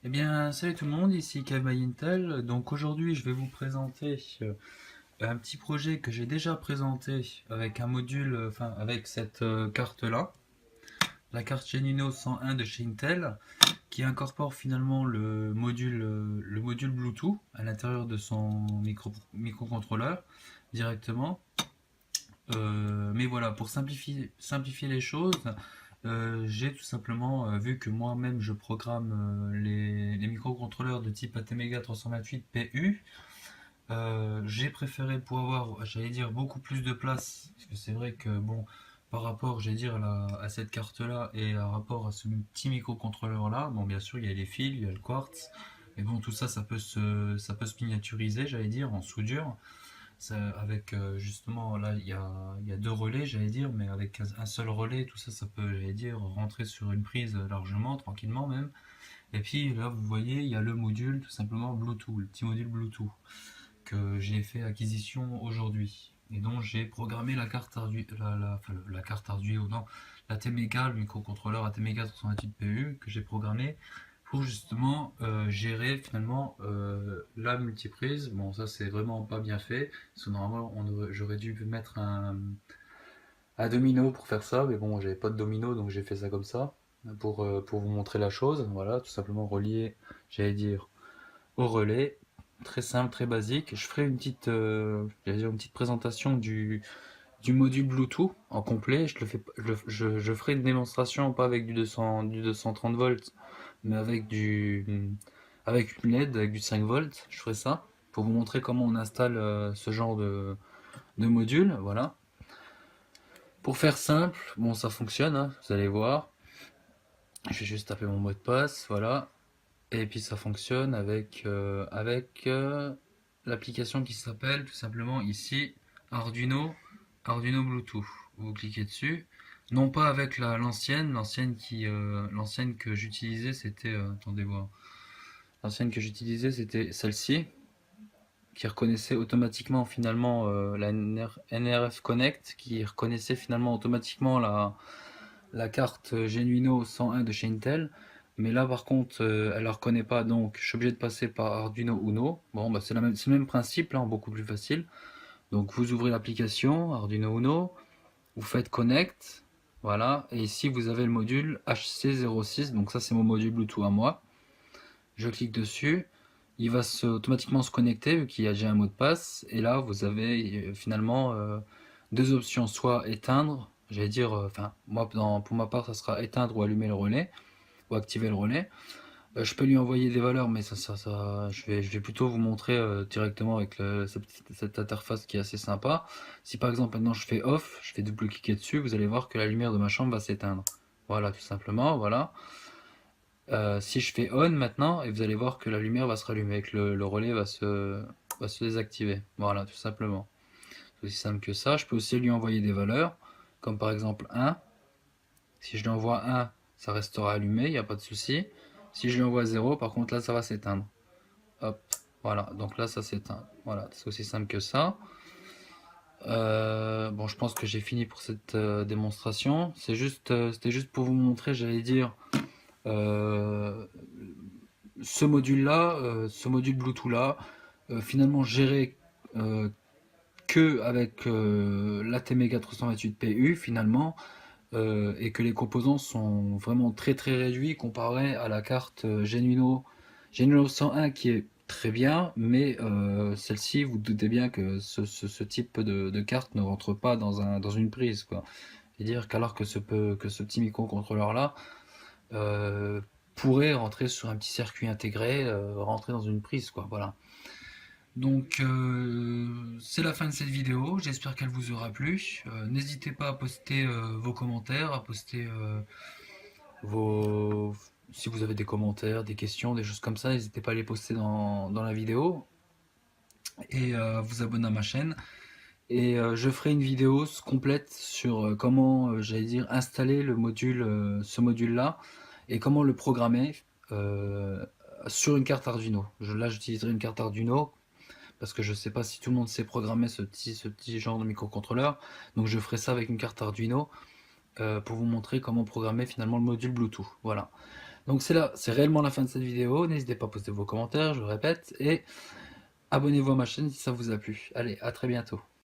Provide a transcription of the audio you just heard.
Eh bien, salut tout le monde, ici Kevin Intel. Donc aujourd'hui, je vais vous présenter un petit projet que j'ai déjà présenté avec un module, enfin avec cette carte-là, la carte Genino 101 de chez Intel, qui incorpore finalement le module Bluetooth à l'intérieur de son microcontrôleur directement. Mais voilà, pour simplifier les choses, j'ai tout simplement vu que moi-même je programme les microcontrôleurs de type ATmega 328 PU. J'ai préféré pour avoir, j'allais dire, beaucoup plus de place, parce que c'est vrai que bon, par rapport, j'allais dire, à cette carte-là et par rapport à ce petit microcontrôleur-là, bon, bien sûr, il y a les fils, il y a le quartz, mais bon, tout ça, ça peut se miniaturiser, j'allais dire, en soudure. Avec justement là il y a deux relais j'allais dire, mais avec un seul relais tout ça ça peut j'allais dire rentrer sur une prise largement tranquillement même. Et puis là vous voyez il y a le module tout simplement Bluetooth, le petit module Bluetooth que j'ai fait acquisition aujourd'hui et dont j'ai programmé la carte Arduino, enfin, la carte Arduino, non, la TMEGA, le microcontrôleur ATmega 328 PU que j'ai programmé pour justement gérer finalement la multiprise. Bon, ça c'est vraiment pas bien fait, parce que normalement j'aurais dû mettre un domino pour faire ça, mais bon, j'avais pas de domino donc j'ai fait ça comme ça pour vous montrer la chose. Voilà, tout simplement relié, j'allais dire, au relais. Très simple, très basique. Je ferai j'allais dire une petite présentation du module Bluetooth en complet. Je, le fais, je ferai une démonstration pas avec du 230 volts, mais avec une LED, avec du 5 volts. Je ferai ça pour vous montrer comment on installe ce genre de module. Voilà. Pour faire simple, bon, ça fonctionne, hein, vous allez voir. Je vais juste taper mon mot de passe, voilà. Et puis ça fonctionne avec l'application qui s'appelle tout simplement ici Arduino Bluetooth. Vous cliquez dessus. Non pas avec l'ancienne que j'utilisais c'était attendez voir. L'ancienne que j'utilisais c'était celle-ci qui reconnaissait automatiquement finalement la NRF Connect qui reconnaissait finalement automatiquement la carte Genuino 101 de chez Intel. Mais là, par contre, elle la reconnaît pas, donc je suis obligé de passer par Arduino Uno. Bon, bah, c'est le même principe, là, beaucoup plus facile. Donc, vous ouvrez l'application Arduino Uno, vous faites Connect, voilà, et ici vous avez le module HC06. Donc, ça, c'est mon module Bluetooth à moi. Je clique dessus, il va automatiquement se connecter vu qu'il y a déjà un mot de passe. Et là, vous avez finalement deux options, soit éteindre, j'allais dire, enfin, moi pour ma part, ça sera éteindre ou allumer le relais, ou activer le relais. Je peux lui envoyer des valeurs, mais je vais plutôt vous montrer directement avec cette interface qui est assez sympa. Si par exemple maintenant je fais off, je fais double-cliquer dessus, vous allez voir que la lumière de ma chambre va s'éteindre. Voilà, tout simplement, voilà. Si je fais on maintenant, et vous allez voir que la lumière va se rallumer, et que le relais va se désactiver. Voilà, tout simplement. C'est aussi simple que ça. Je peux aussi lui envoyer des valeurs, comme par exemple 1. Si je lui envoie 1, ça restera allumé, il n'y a pas de souci. Si je lui envoie 0, par contre là, ça va s'éteindre. Hop, voilà, donc là, ça s'éteint. Voilà, c'est aussi simple que ça. Bon, je pense que j'ai fini pour cette démonstration. C'était juste pour vous montrer, j'allais dire, euh, ce module Bluetooth là, finalement géré euh, que avec l'ATmega 328 PU finalement, et que les composants sont vraiment très très réduits comparé à la carte Genuino 101 qui est très bien, mais celle-ci, vous doutez bien que ce type de carte ne rentre pas dans une prise, quoi. C'est-à-dire qu'alors que ce petit microcontrôleur là euh, pourrait rentrer sur un petit circuit intégré, rentrer dans une prise, quoi. Voilà. Donc c'est la fin de cette vidéo, j'espère qu'elle vous aura plu. N'hésitez pas à poster vos commentaires, à poster vos... si vous avez des commentaires, des questions, des choses comme ça, n'hésitez pas à les poster dans la vidéo et vous abonner à ma chaîne. Et je ferai une vidéo complète sur comment, j'allais dire, installer ce module-là et comment le programmer euh, sur une carte Arduino. Là, j'utiliserai une carte Arduino parce que je ne sais pas si tout le monde sait programmer ce petit genre de microcontrôleur. Donc je ferai ça avec une carte Arduino pour vous montrer comment programmer finalement le module Bluetooth. Voilà. Donc c'est là, c'est réellement la fin de cette vidéo. N'hésitez pas à poster vos commentaires, je le répète, et abonnez-vous à ma chaîne si ça vous a plu. Allez, à très bientôt.